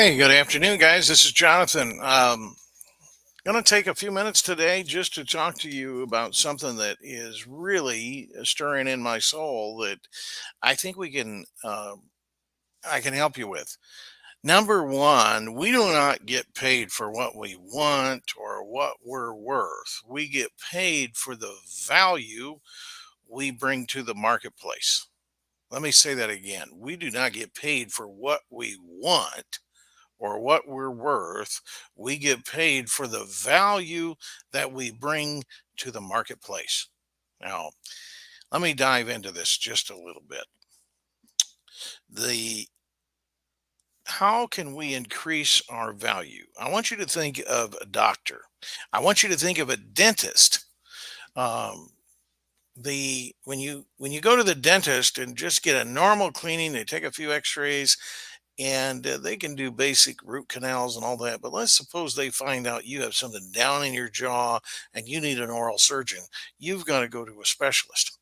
Hey, good afternoon, guys. This is Jonathan. Going to take a few minutes today just to talk to you about something that is really stirring in my soul that I think I can help you with. Number one, we do not get paid for what we want or what we're worth. We get paid for the value we bring to the marketplace. Let me say that again. We do not get paid for what we want or what we're worth. We get paid for the value that we bring to the marketplace. Now, let me dive into this just a little bit. The How can we increase our value? I want you to think of a doctor. I want you to think of a dentist. Um, the when you go to the dentist and just get a normal cleaning, they take a few X-rays, and they can do basic root canals and all that. But let's suppose they find out you have something down in your jaw and you need an oral surgeon. You've got to go to a specialist.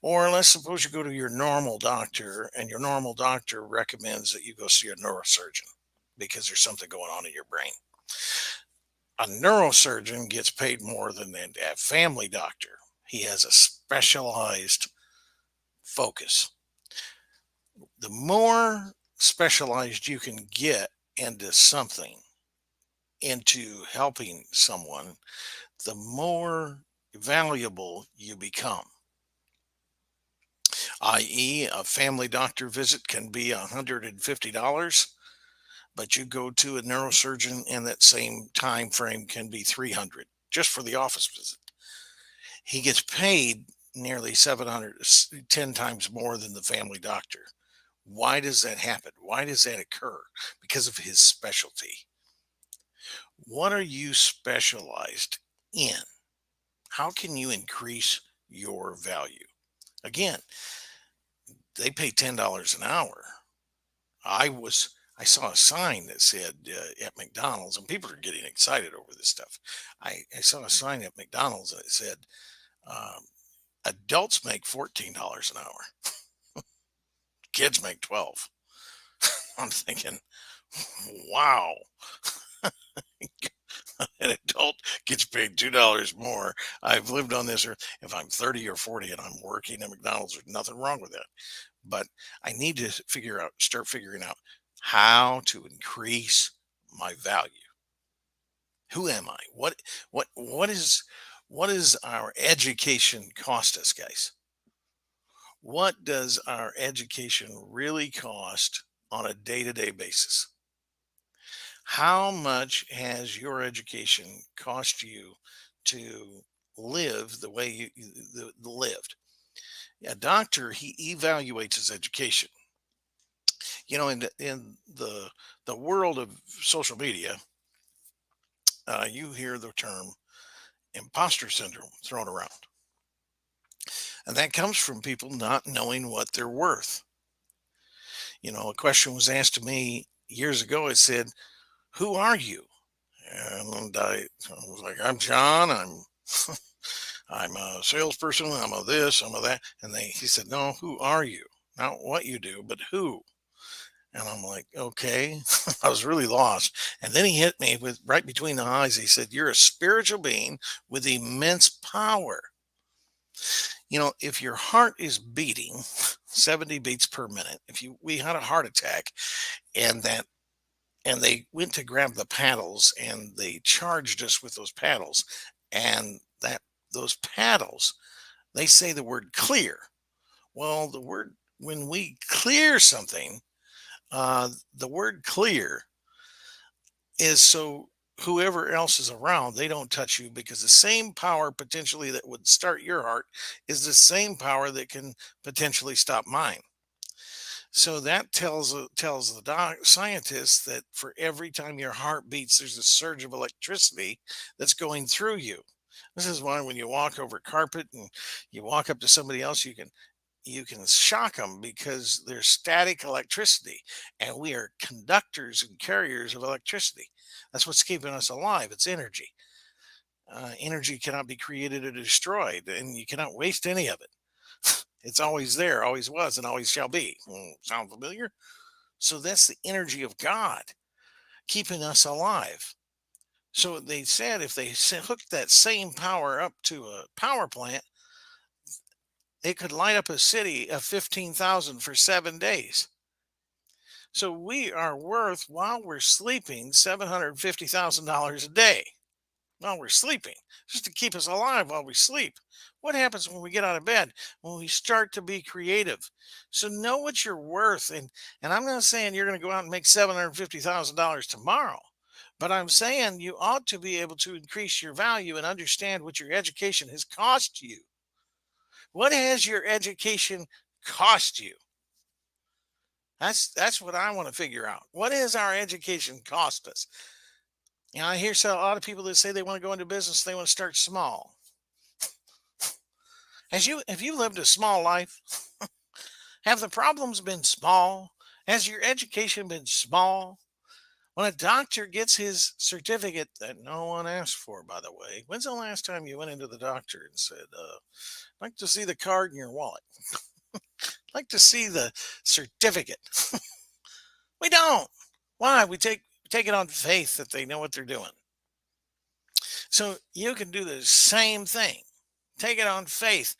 Or let's suppose you go to your normal doctor and your normal doctor recommends that you go see a neurosurgeon because there's something going on in your brain. A neurosurgeon gets paid more than a family doctor. He has a specialized focus. The more specialized you can get into something, into helping someone, the more valuable you become. I.e., a family doctor visit can be $150, but you go to a neurosurgeon and that same time frame can be 300 just for the office visit. He gets paid nearly 700, 10 times more than the family doctor. Why does that happen? Why does that occur? Because of his specialty. What are you specialized in? How can you increase your value? Again, they pay $10 an hour. I saw a sign that said at McDonald's, and people are getting excited over this stuff. I saw a sign at McDonald's that said um, adults make $14 an hour, kids make 12. I'm thinking, wow, an adult gets paid $2 more. I've lived on this earth. If I'm 30 or 40 and I'm working at McDonald's, there's nothing wrong with that. But I need to start figuring out how to increase my value. Who am I? What is our education cost us, guys? What does our education really cost on a day-to-day basis? How much has your education cost you to live the way lived? A doctor, he evaluates his education. In the world of social media, you hear the term imposter syndrome thrown around, and that comes from people not knowing what they're worth. A question was asked to me years ago. It said, "Who are you?" And I was like, "I'm John. I'm a salesperson. I'm a this. I'm a that." And he said, "No, who are you? Not what you do, but who." And I'm like, okay. I was really lost. And then he hit me with right between the eyes. He said, "You're a spiritual being with immense power. If your heart is beating 70 beats per minute, if we had a heart attack and they went to grab the paddles and they charged us with those paddles, and those paddles, they say the word clear. Well, when we clear something, the word clear is so whoever else is around, they don't touch you, because the same power potentially that would start your heart is the same power that can potentially stop mine. So that tells the scientists that for every time your heart beats, there's a surge of electricity that's going through you. This is why when you walk over carpet and you walk up to somebody else, you can shock them because there's static electricity, and we are conductors and carriers of electricity. That's what's keeping us alive. It's energy. Energy cannot be created or destroyed, and you cannot waste any of it. It's always there, always was, and always shall be. Sound familiar? So that's the energy of God. keeping us alive. So they said if they hooked that same power up to a power plant, it could light up a city of 15,000 for 7 days. So we are worth, while we're sleeping, $750,000 a day while we're sleeping, just to keep us alive while we sleep. What happens when we get out of bed? When we start to be creative. So know what you're worth. And I'm not saying you're going to go out and make $750,000 tomorrow, but I'm saying you ought to be able to increase your value and understand what your education has cost you. What has your education cost you? That's what I want to figure out. What has our education cost us? I hear a lot of people that say they want to go into business, they want to start small. Have you lived a small life? Have the problems been small? Has your education been small? When a doctor gets his certificate that no one asked for, by the way, when's the last time you went into the doctor and said, "I'd like to see the card in your wallet. I'd like to see the certificate." We don't. Why? We take it on faith that they know what they're doing. So you can do the same thing. Take it on faith.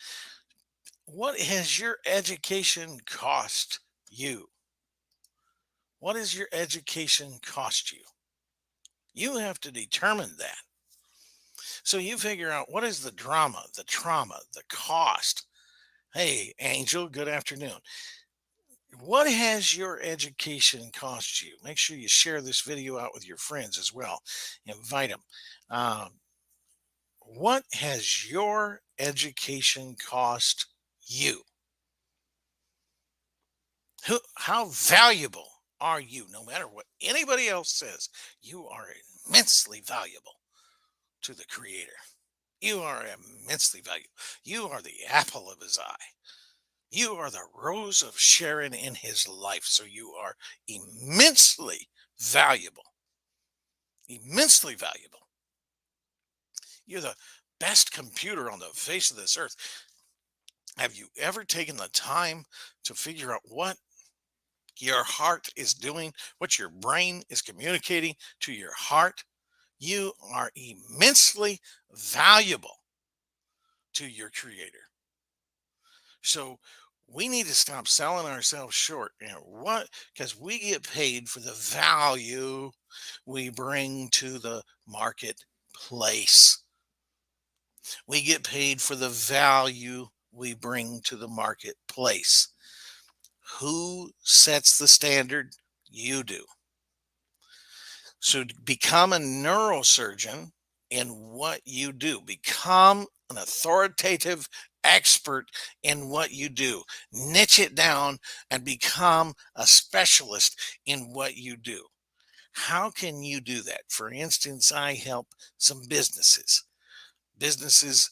What has your education cost you? What has your education cost you? You have to determine that. So you figure out what is the drama, the trauma, the cost. Hey, Angel, good afternoon. What has your education cost you? Make sure you share this video out with your friends as well. Invite them. Um, what has your education cost you? How valuable are you? No matter what anybody else says, you are immensely valuable to the Creator. You are immensely valuable. You are the apple of his eye. You are the rose of Sharon in his life. So you are immensely valuable. Immensely valuable. You're the best computer on the face of this earth. Have you ever taken the time to figure out what your heart is doing, what your brain is communicating to your heart? You are immensely valuable to your Creator. So we need to stop selling ourselves short. What? Because we get paid for the value we bring to the marketplace. We get paid for the value we bring to the marketplace. Who sets the standard? You do. So become a neurosurgeon in what you do. Become an authoritative expert in what you do. Niche it down and become a specialist in what you do. How can you do that? For instance, I help some businesses. Businesses,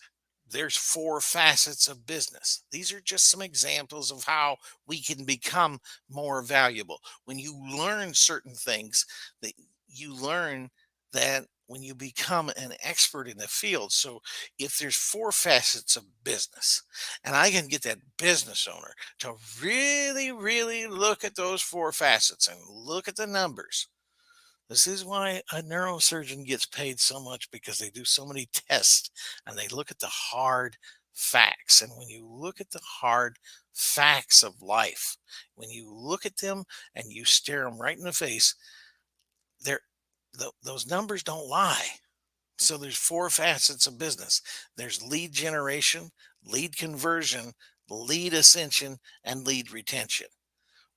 there's four facets of business. These are just some examples of how we can become more valuable. When you learn certain things, that you learn that when you become an expert in the field. So if there's four facets of business, and I can get that business owner to really, really look at those four facets and look at the numbers. This is why a neurosurgeon gets paid so much, because they do so many tests and they look at the hard facts. And when you look at the hard facts of life, when you look at them and you stare them right in the face, they're, those numbers don't lie. So there's four facets of business. There's lead generation, lead conversion, lead ascension, and lead retention,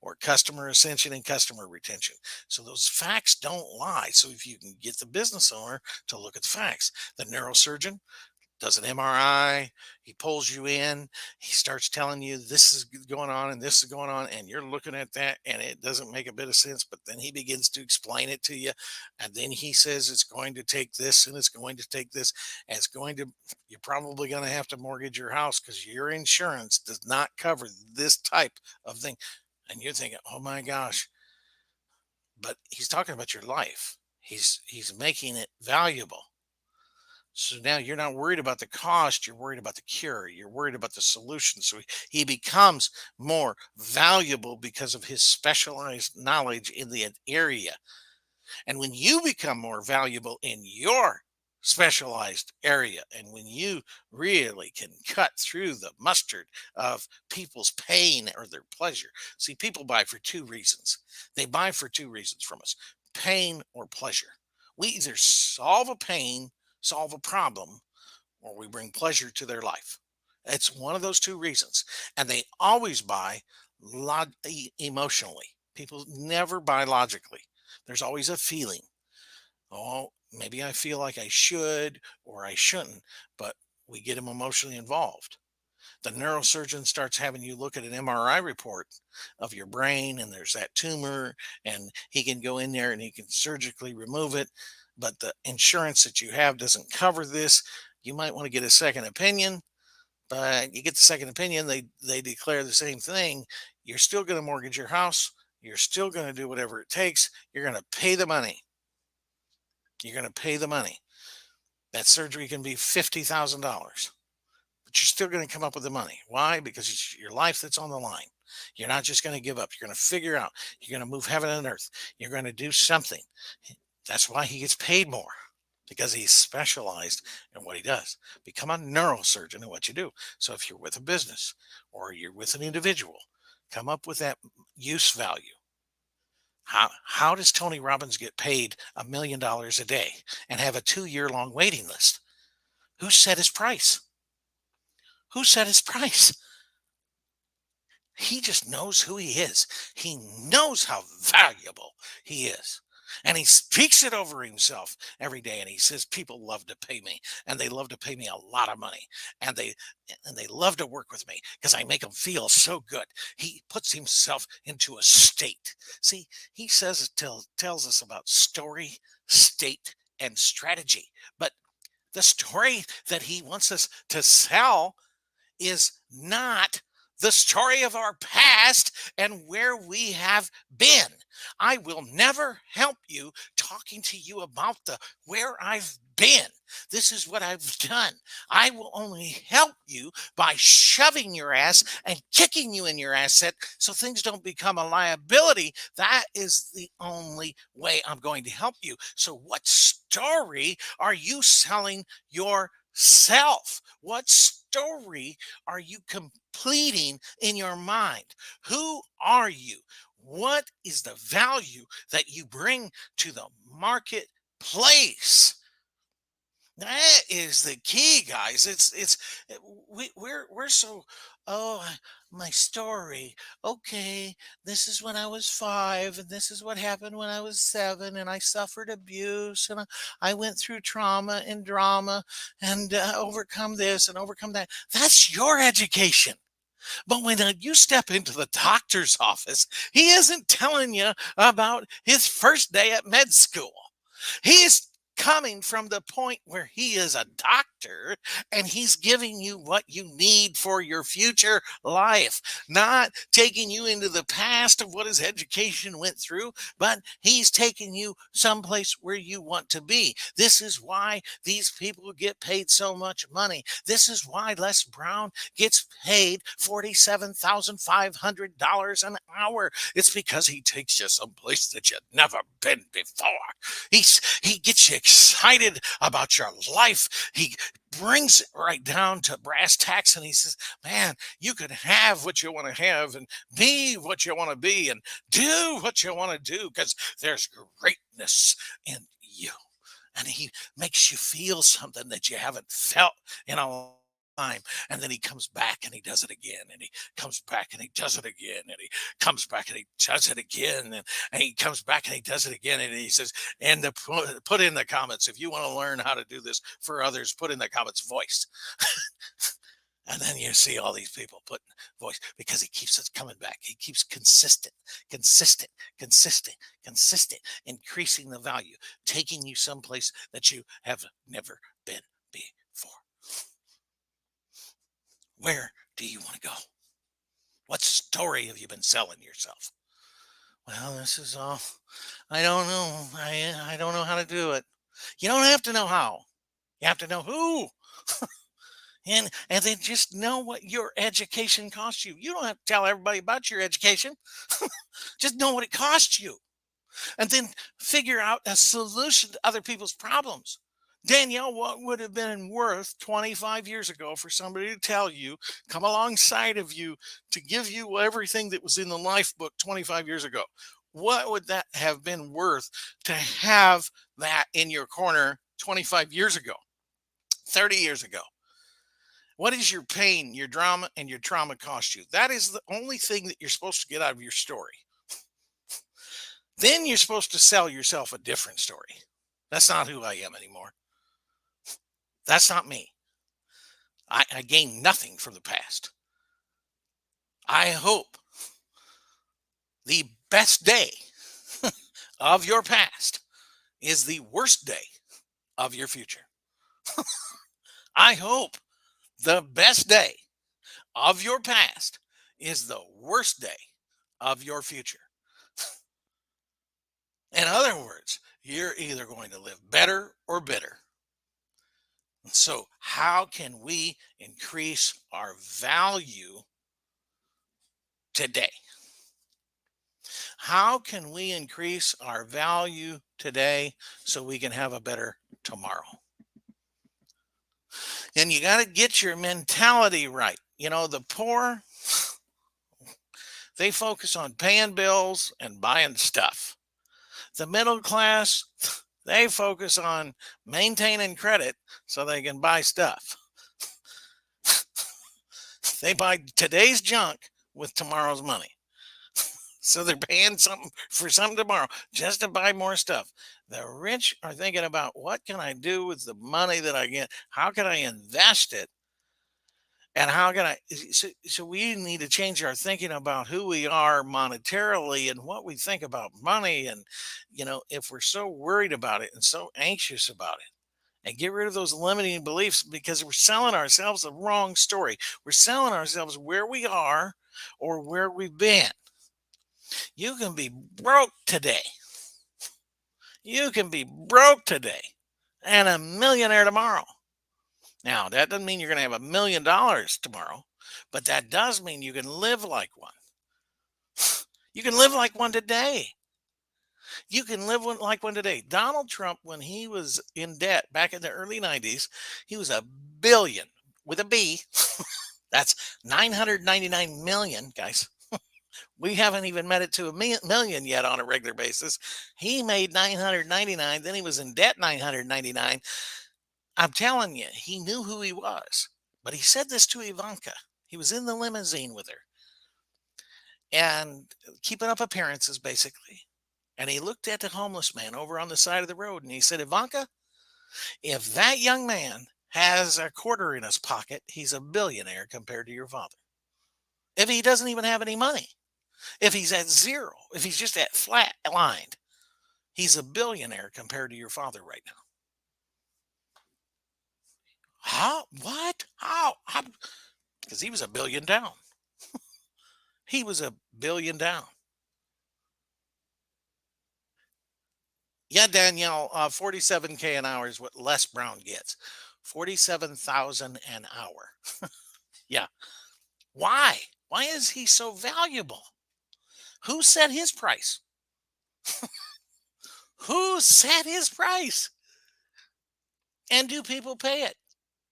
or customer ascension and customer retention. So those facts don't lie. So if you can get the business owner to look at the facts, the neurosurgeon does an MRI, he pulls you in, he starts telling you this is going on and this is going on, and you're looking at that and it doesn't make a bit of sense, but then he begins to explain it to you. And then he says it's going to take this and it's going to take this, and you're probably going to have to mortgage your house because your insurance does not cover this type of thing. And you're thinking, oh my gosh, but he's talking about your life. He's making it valuable. So now you're not worried about the cost, you're worried about the cure, you're worried about the solution. So he becomes more valuable because of his specialized knowledge in the area. And when you become more valuable in your specialized area, and when you really can cut through the mustard of people's pain or their pleasure. See, people buy for two reasons. They buy for two reasons from us: pain or pleasure. We either solve a pain, solve a problem, or we bring pleasure to their life. It's one of those two reasons. And they always buy emotionally. People never buy logically. There's always a feeling. Oh, maybe I feel like I should or I shouldn't, but we get them emotionally involved. The neurosurgeon starts having you look at an MRI report of your brain, and there's that tumor, and he can go in there and he can surgically remove it. But the insurance that you have doesn't cover this. You might want to get a second opinion, but you get the second opinion, they declare the same thing. You're still going to mortgage your house. You're still going to do whatever it takes. You're going to pay the money. You're going to pay the money. That surgery can be $50,000, but you're still going to come up with the money. Why? Because it's your life that's on the line. You're not just going to give up. You're going to figure out. You're going to move heaven and earth. You're going to do something. That's why he gets paid more, because he's specialized in what he does. Become a neurosurgeon in what you do. So if you're with a business or you're with an individual, come up with that use value. How does Tony Robbins get paid $1 million a day and have a 2 year long waiting list? Who set his price? Who set his price? He just knows who he is. He knows how valuable he is. And he speaks it over himself every day. And he says, people love to pay me, and they love to pay me a lot of money. And they love to work with me because I make them feel so good. He puts himself into a state. See, he tells us about story, state, and strategy. But the story that he wants us to sell is not the story of our past and where we have been. I will never help you talking to you about the where I've been. This is what I've done. I will only help you by shoving your ass and kicking you in your asset so things don't become a liability. That is the only way I'm going to help you. So what story are you selling yourself? What story are you completing in your mind? Who are you? What is the value that you bring to the marketplace? That is the key, guys. We're so, oh, my story. Okay, this is when I was 5, and this is what happened when I was 7, and I suffered abuse, and I went through trauma and drama, and overcome this and overcome that. That's your education. But when you step into the doctor's office, he isn't telling you about his first day at med school. He is coming from the point where he is a doctor, and he's giving you what you need for your future life, not taking you into the past of what his education went through, but he's taking you someplace where you want to be. This is why these people get paid so much money. This is why Les Brown gets paid $47,500 an hour. It's because he takes you someplace that you've never been before. He gets you excited about your life. He brings it right down to brass tacks, and he says, man, you can have what you want to have and be what you want to be and do what you want to do, because there's greatness in you. And he makes you feel something that you haven't felt in a long time. And then he comes back and he does it again, and he comes back and he does it again, and he comes back and he does it again, and he comes back and he does it again, and he says, and put in the comments, if you want to learn how to do this for others, put in the comments voice. And then you see all these people putting voice, because he keeps us coming back. He keeps consistent, increasing the value, taking you someplace that you have never been before. Where do you want to go? What story have you been selling yourself? Well, this is all. I don't know. I don't know how to do it. You don't have to know how. You have to know who. And then just know what your education costs you. You don't have to tell everybody about your education. Just know what it costs you. and then figure out a solution to other people's problems. Danielle, what would have been worth 25 years ago for somebody to tell you, come alongside of you to give you everything that was in the life book 25 years ago? What would that have been worth to have that in your corner 25 years ago, 30 years ago? What is your pain, your drama, and your trauma cost you? That is the only thing that you're supposed to get out of your story. Then you're supposed to sell yourself a different story. That's not who I am anymore. That's not me. I gained nothing from the past. I hope the best day of your past is the worst day of your future. I hope the best day of your past is the worst day of your future. In other words, you're either going to live better or bitter. So, how can we increase our value today? How can we increase our value today so we can have a better tomorrow? And you got to get your mentality right. You know, the poor, they focus on paying bills and buying stuff. The middle class, they focus on maintaining credit so they can buy stuff. They buy today's junk with tomorrow's money. So they're paying something for something tomorrow just to buy more stuff. The rich are thinking about, what can I do with the money that I get? How can I invest it? And how can I? So we need to change our thinking about who we are monetarily and what we think about money. And, if we're so worried about it and so anxious about it, and get rid of those limiting beliefs, because we're selling ourselves the wrong story. We're selling ourselves where we are or where we've been. You can be broke today. You can be broke today and a millionaire tomorrow. Now, that doesn't mean you're going to have $1 million tomorrow, but that does mean you can live like one. You can live like one today. You can live like one today. Donald Trump, when he was in debt back in the early 90s, he was a billion with a B. That's 999 million, guys. We haven't even met it to a million yet on a regular basis. He made 999, then he was in debt 999. I'm telling you, he knew who he was. But he said this to Ivanka. He was in the limousine with her and keeping up appearances, basically. And he looked at the homeless man over on the side of the road and he said, Ivanka, if that young man has a quarter in his pocket, he's a billionaire compared to your father. If he doesn't even have any money, if he's at zero, if he's just at flat lined, he's a billionaire compared to your father right now. How? What? How? Because he was a billion down. He was a billion down. Yeah, Danielle, 47K an hour is what Les Brown gets. 47,000 an hour. Yeah. Why? Why is he so valuable? Who set his price? Who set his price? And do people pay it?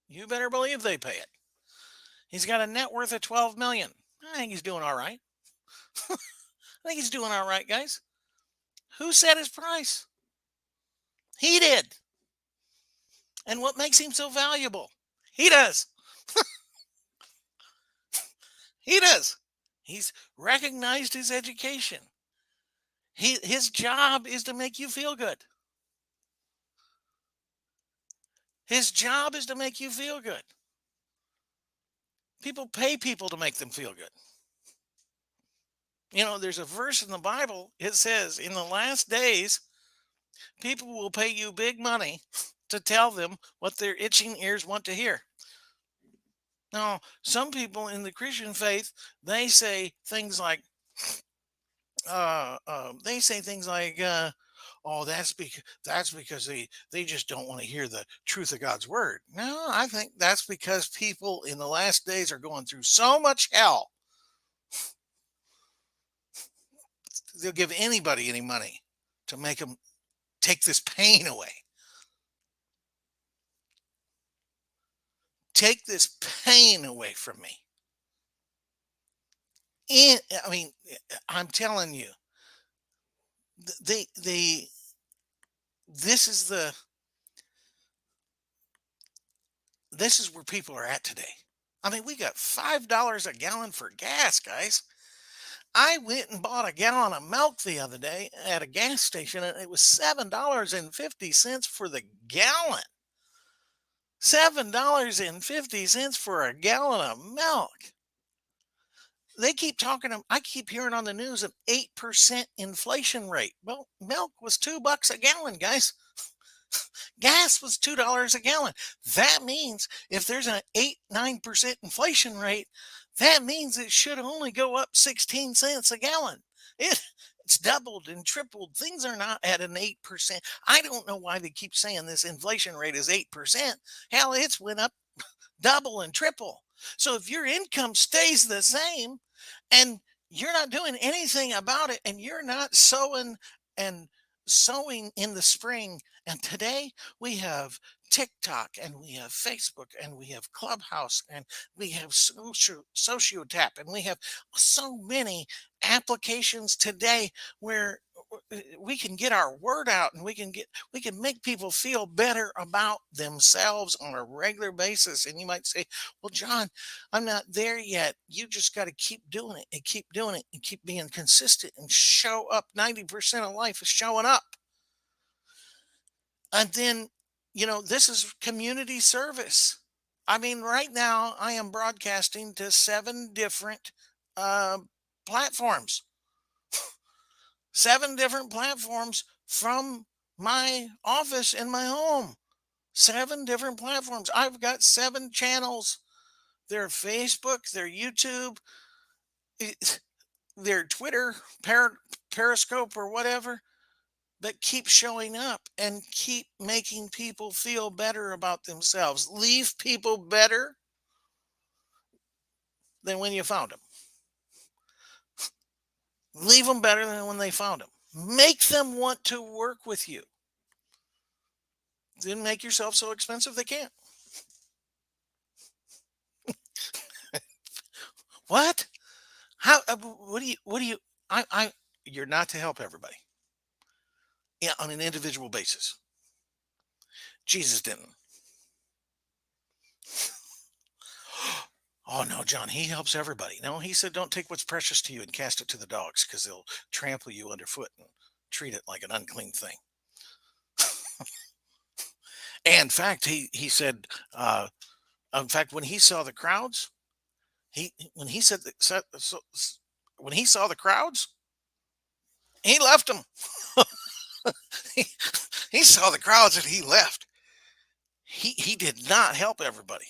You better believe they pay it. He's got a net worth of 12 million. I think he's doing all right. I think he's doing all right, guys. Who set his price? He did. And what makes him so valuable? He does. He does. He's recognized his education. His job is to make you feel good. His job is to make you feel good. People pay people to make them feel good. There's a verse in the Bible. It says, in the last days, people will pay you big money to tell them what their itching ears want to hear. Now, some people in the Christian faith, they say things like, oh, that's because they just don't want to hear the truth of God's word. No, I think that's because people in the last days are going through so much hell. They'll give anybody any money to make them take this pain away. Take this pain away from me. And I mean, I'm telling you, they this is the this is where people are at today. I mean, we got $5 a gallon for gas, guys. I went and bought a gallon of milk the other day at a gas station, and it was $7.50 for the gallon. $7.50 for a gallon of milk. They keep talking. I keep hearing on the news an 8% inflation rate. Well, milk was $2 a gallon, guys. Gas was $2 a gallon. That means if there's an 8-9% inflation rate, that means it should only go up 16 cents a gallon. It, it's doubled and tripled. Things are not at an 8%. I don't know why they keep saying this inflation rate is 8%. Hell, it's went up double and triple. So if your income stays the same and you're not doing anything about it, and you're not sowing and sowing in the spring, and today we have TikTok, and we have Facebook, and we have Clubhouse, and we have Sociotap, and we have so many applications today where we can get our word out, and we can make people feel better about themselves on a regular basis. And you might say, well, John, I'm not there yet. You just got to keep doing it and keep doing it and keep being consistent and show up. 90% of life is showing up. And then, this is community service. I mean, right now I am broadcasting to 7 different uh, platforms, 7 different platforms from my office in my home. 7 different platforms. I've got 7 channels. Their Facebook, their YouTube, their Twitter, Periscope, or whatever, that keep showing up and keep making people feel better about themselves. Leave people better than when you found them. Leave them better than when they found them. Make them want to work with you. Then make yourself so expensive they can't. What? How? What do you? You're not to help everybody. Yeah, on an individual basis. Jesus didn't. Oh no, John, he helps everybody. No, he said, don't take what's precious to you and cast it to the dogs, because they'll trample you underfoot and treat it like an unclean thing. And in fact, he said, in fact, when he saw the crowds, he when he said that, when he saw the crowds, he left them. he, he saw the crowds and he left. He did not help everybody.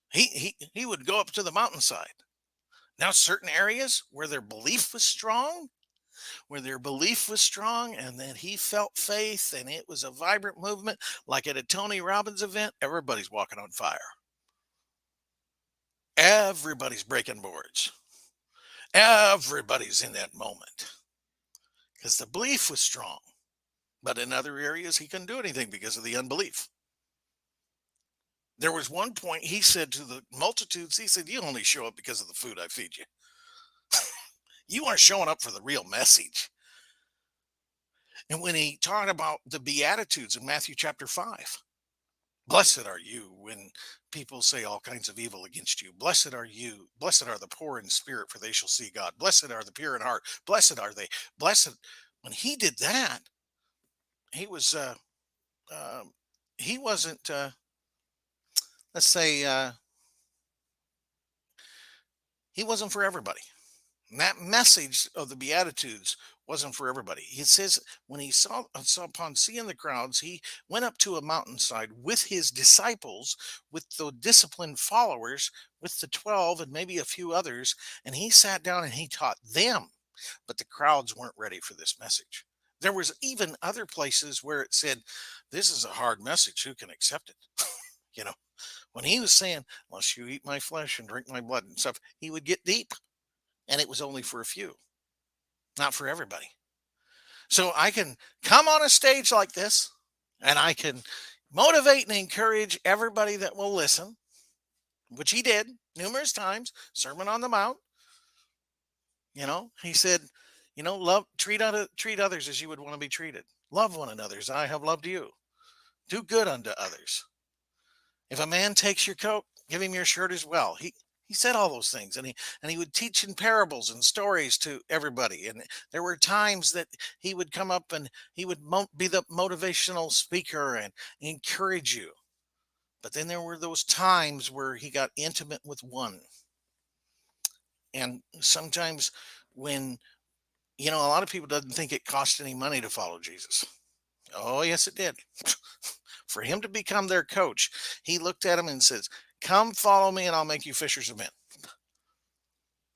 He would go up to the mountainside. Now, certain areas where their belief was strong, and then he felt faith, and it was a vibrant movement, like at a Tony Robbins event, everybody's walking on fire. Everybody's breaking boards. Everybody's in that moment because the belief was strong. But in other areas, he couldn't do anything because of the unbelief. There was one point he said to the multitudes, he said, you only show up because of the food I feed you. You aren't showing up for the real message. And when he talked about the Beatitudes in Matthew chapter 5, blessed are you when people say all kinds of evil against you. Blessed are you. Blessed are the poor in spirit, for they shall see God. Blessed are the pure in heart. Blessed are they. Blessed. When he did that, he was, he wasn't, let's say, he wasn't for everybody. And that message of the Beatitudes wasn't for everybody. He says when he saw upon seeing the crowds, he went up to a mountainside with his disciples, with the disciplined followers, with the 12 and maybe a few others, and he sat down and he taught them. But the crowds weren't ready for this message. There was even other places where it said, "This is a hard message. Who can accept it?" you know, when he was saying, "Unless you eat my flesh and drink my blood" and stuff, he would get deep, and it was only for a few, not for everybody. So I can come on a stage like this and I can motivate and encourage everybody that will listen, which he did numerous times. Sermon on the Mount. He said, love, treat others as you would want to be treated. Love one another as I have loved you. Do good unto others. If a man takes your coat, give him your shirt as well. He said all those things, and he would teach in parables and stories to everybody. And there were times that he would come up and he would be the motivational speaker and encourage you. But then there were those times where he got intimate with one. And sometimes when a lot of people doesn't think it cost any money to follow Jesus. Oh, yes, it did. For him to become their coach, he looked at him and says, "Come follow me and I'll make you fishers of men."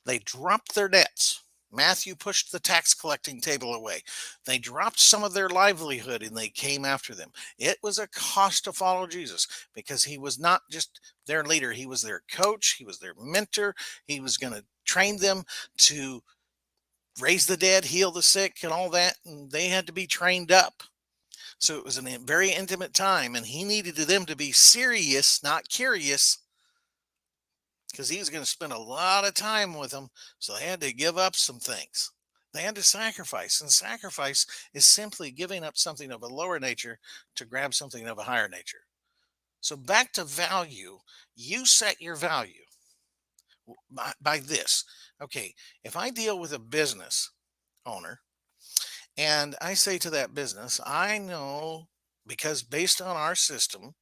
They dropped their nets. Matthew pushed the tax collecting table away. They dropped some of their livelihood and they came after them. It was a cost to follow Jesus because he was not just their leader, he was their coach, he was their mentor. He was going to train them to raise the dead, heal the sick, and all that. And they had to be trained up. So it was a very intimate time, and he needed them to be serious, not curious, because he was going to spend a lot of time with them. So they had to give up some things. They had to sacrifice, and sacrifice is simply giving up something of a lower nature to grab something of a higher nature. So back to value, you set your value by this. Okay, if I deal with a business owner and I say to that business, I know because based on our system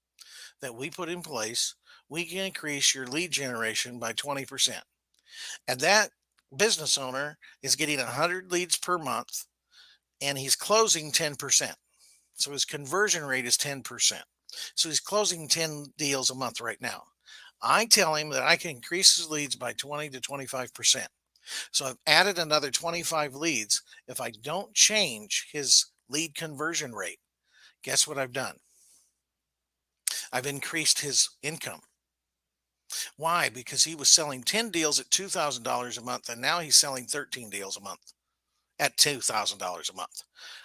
that we put in place, we can increase your lead generation by 20%. And that business owner is getting 100 leads per month and he's closing 10%. So his conversion rate is 10%. So he's closing 10 deals a month right now. I tell him that I can increase his leads by 20 to 25%. So I've added another 25 leads. If I don't change his lead conversion rate, guess what I've done? I've increased his income. Why? Because he was selling 10 deals at $2,000 a month, and now he's selling 13 deals a month at $2,000 a month.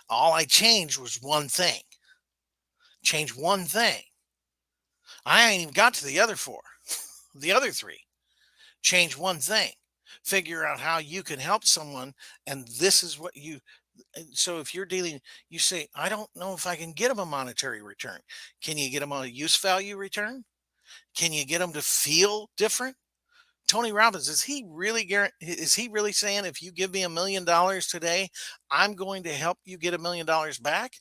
All I changed was one thing. Change one thing. I ain't even got to the other four, the other three. Change one thing. Figure out how you can help someone, and this is what you. So if you're dealing, you say, I don't know if I can get them a monetary return. Can you get them a use value return? Can you get them to feel different? Tony Robbins, is he really saying if you give me $1 million today, I'm going to help you get $1 million back?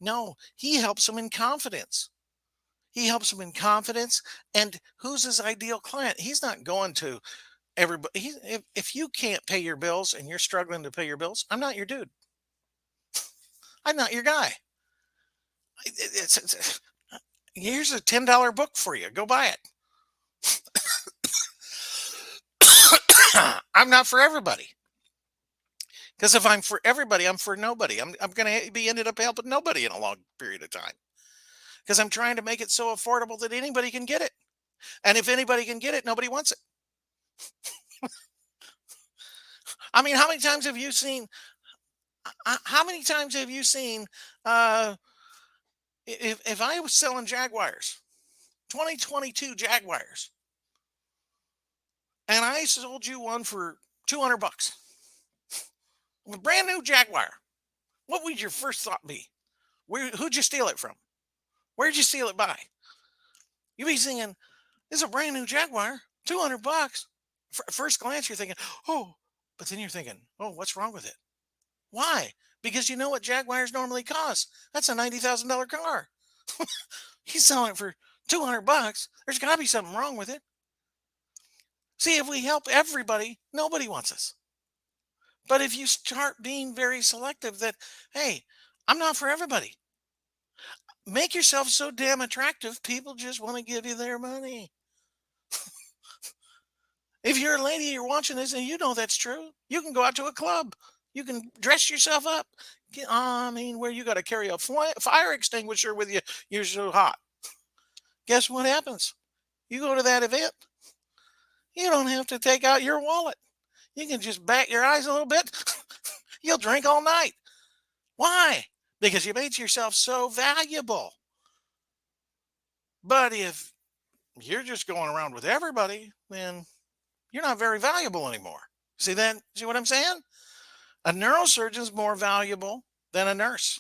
No, he helps them in confidence. He helps them in confidence. And who's his ideal client? He's not going to everybody. If you can't pay your bills and you're struggling to pay your bills, I'm not your dude. I'm not your guy. Here's a $10 book for you. Go buy it. I'm not for everybody. Because if I'm for everybody, I'm for nobody. I'm going to be ended up helping nobody in a long period of time. Because I'm trying to make it so affordable that anybody can get it. And if anybody can get it, nobody wants it. I mean, how many times have you seen? How many times have you seen? If I was selling Jaguars, 2022 Jaguars, and I sold you one for $200, a brand new Jaguar, what would your first thought be? Who'd you steal it from? Where'd you steal it by? You'd be thinking, this is a brand new Jaguar, $200. First glance, you're thinking, oh, but then you're thinking, oh, what's wrong with it? Why? Because you know what Jaguars normally cost. That's a $90,000 car. He's selling it for $200. There's got to be something wrong with it. See, if we help everybody, nobody wants us. But if you start being very selective that, hey, I'm not for everybody. Make yourself so damn attractive, people just want to give you their money. If you're a lady, you're watching this and you know that's true, you can go out to a club. You can dress yourself up. I mean, where you got to carry a fire extinguisher with you, you're so hot. Guess what happens? You go to that event, you don't have to take out your wallet. You can just bat your eyes a little bit. You'll drink all night. Why? Because you made yourself so valuable. But if you're just going around with everybody, then you're not very valuable anymore. See that? See what I'm saying? A neurosurgeon's more valuable than a nurse.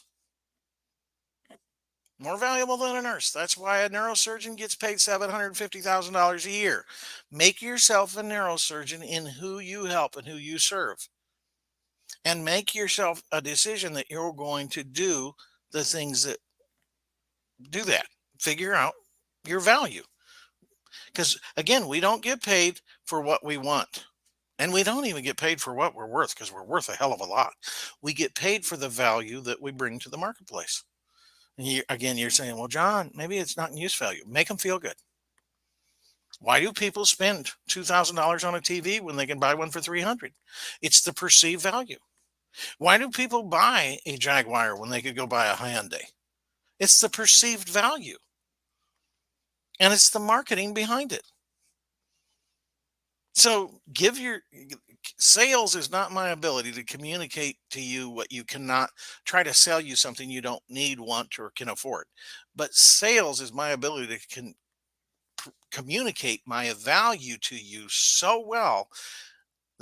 More valuable than a nurse. That's why a neurosurgeon gets paid $750,000 a year. Make yourself a neurosurgeon in who you help and who you serve. And make yourself a decision that you're going to do the things that do that. Figure out your value. Because again, we don't get paid for what we want. And we don't even get paid for what we're worth because we're worth a hell of a lot. We get paid for the value that we bring to the marketplace. And again, you're saying, well, John, maybe it's not in use value. Make them feel good. Why do people spend $2,000 on a TV when they can buy one for 300? It's the perceived value. Why do people buy a Jaguar when they could go buy a Hyundai? It's the perceived value. And it's the marketing behind it. So sales is not my ability to communicate to you what you cannot, try to sell you something you don't need, want, or can afford. But sales is my ability to communicate my value to you so well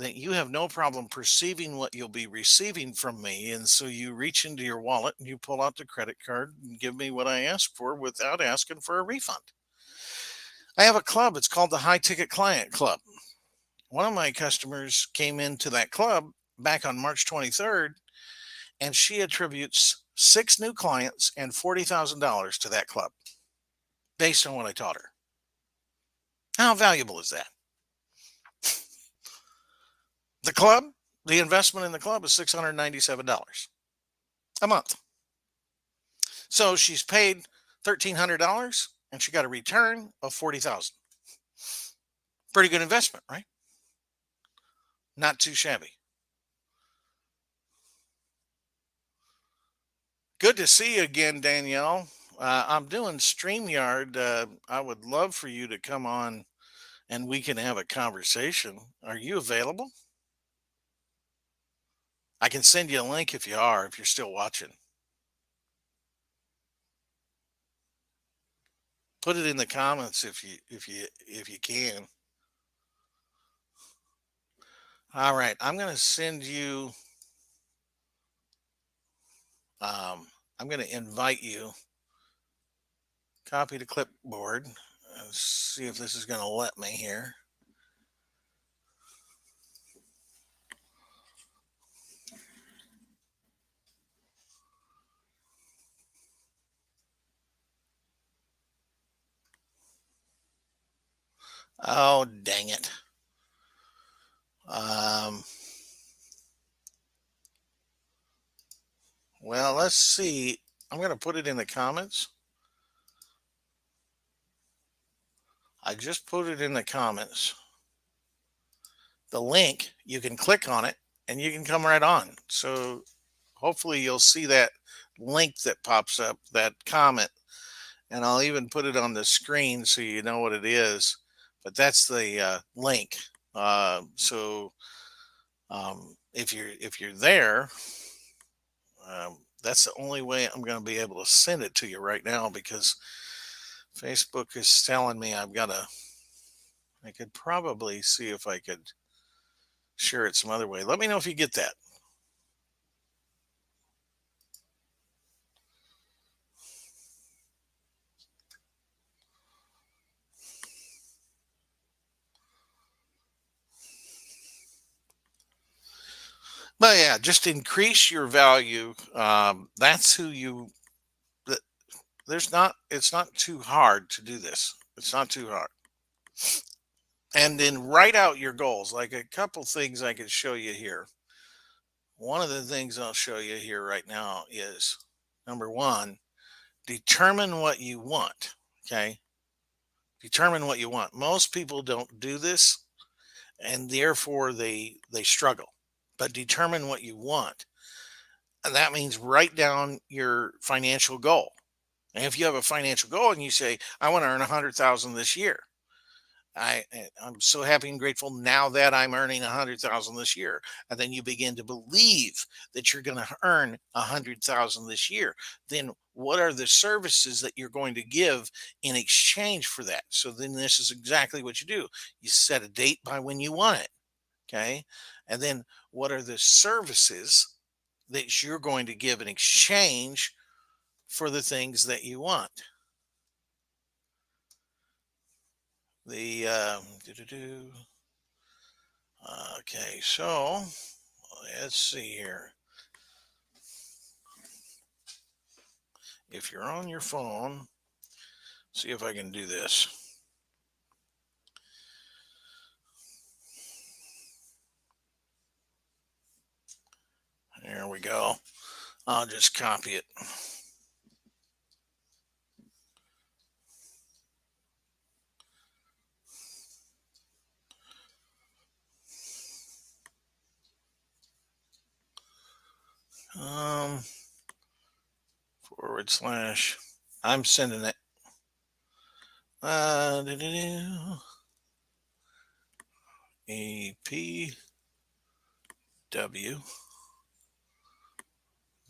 that you have no problem perceiving what you'll be receiving from me. And so you reach into your wallet and you pull out the credit card and give me what I asked for without asking for a refund. I have a club. It's called the High Ticket Client Club. One of my customers came into that club back on March 23rd, and she attributes 6 new clients and $40,000 to that club based on what I taught her. How valuable is that? The club, the investment in the club is $697 a month. So she's paid $1,300 and she got a return of $40,000. Pretty good investment, right? Not too shabby. Good to see you again, Danielle. I'm doing StreamYard. I would love for you to come on and we can have a conversation. Are you available? I can send you a link if you are, if you're still watching. Put it in the comments if you can. All right, I'm going to send you. I'm going to invite you. Copy to clipboard. Let's see if this is going to let me here. Oh, dang it. Well, let's see. I'm going to put it in the comments. I just put it in the comments. The link, you can click on it and you can come right on. So hopefully you'll see that link that pops up, that comment, and I'll even put it on the screen so you know what it is. But that's the link. If you're there, that's the only way I'm going to be able to send it to you right now because Facebook is telling me I've got to. I could probably see if I could share it some other way. Let me know if you get that. But yeah, just increase your value. That's who you. th- There's not. It's not too hard to do this. It's not too hard. And then write out your goals. Like a couple things I could show you here. One of the things I'll show you here right now is number one, determine what you want. Okay. Determine what you want. Most people don't do this and therefore they struggle. But determine what you want. And that means write down your financial goal. And if you have a financial goal and you say, I want to earn 100,000 this year, I'm so happy and grateful now that I'm earning 100,000 this year. And then you begin to believe that you're going to earn 100,000 this year. Then what are the services that you're going to give in exchange for that? So then this is exactly what you do. You set a date by when you want it. Okay. And then what are the services that you're going to give in exchange for the things that you want? The okay, so let's see here. If you're on your phone, see if I can do this. There we go. I'll just copy it. Um, /. I'm sending it. APW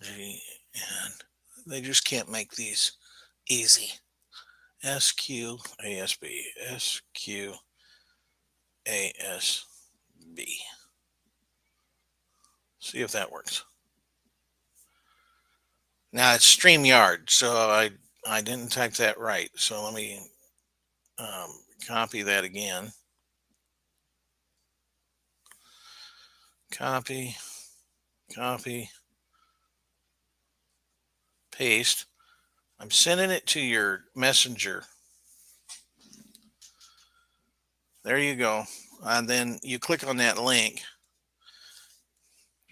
GN. They just can't make these easy. SQASB. SQASB. See if that works. Now it's StreamYard, so I didn't type that right. So let me copy that again. Copy, paste. I'm sending it to your messenger. There you go. And then you click on that link.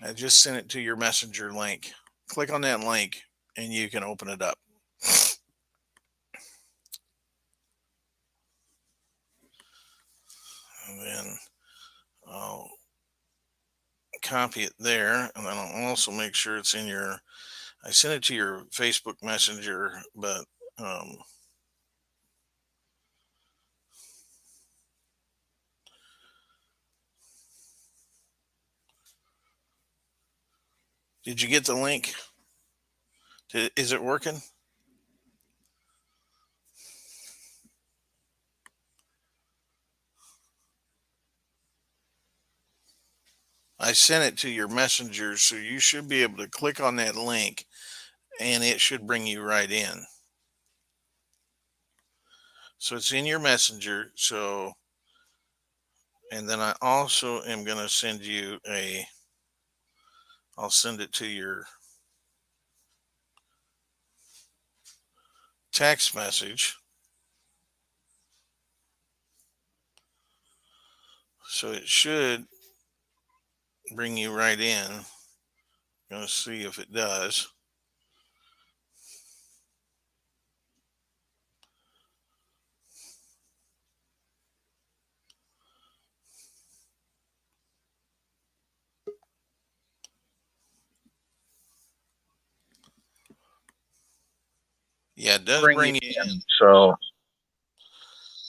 I just sent it to your messenger link. Click on that link and you can open it up. And then I'll copy it there. And then I'll also make sure it's in your, I sent it to your Facebook Messenger, but did you get the link? Is it working? I sent it to your messenger, so you should be able to click on that link and it should bring you right in. So it's in your messenger. So, and then I also am going to send you I'll send it to your text message. So it should bring you right in. I'm going to see if it does. Yeah, it does bring you in. So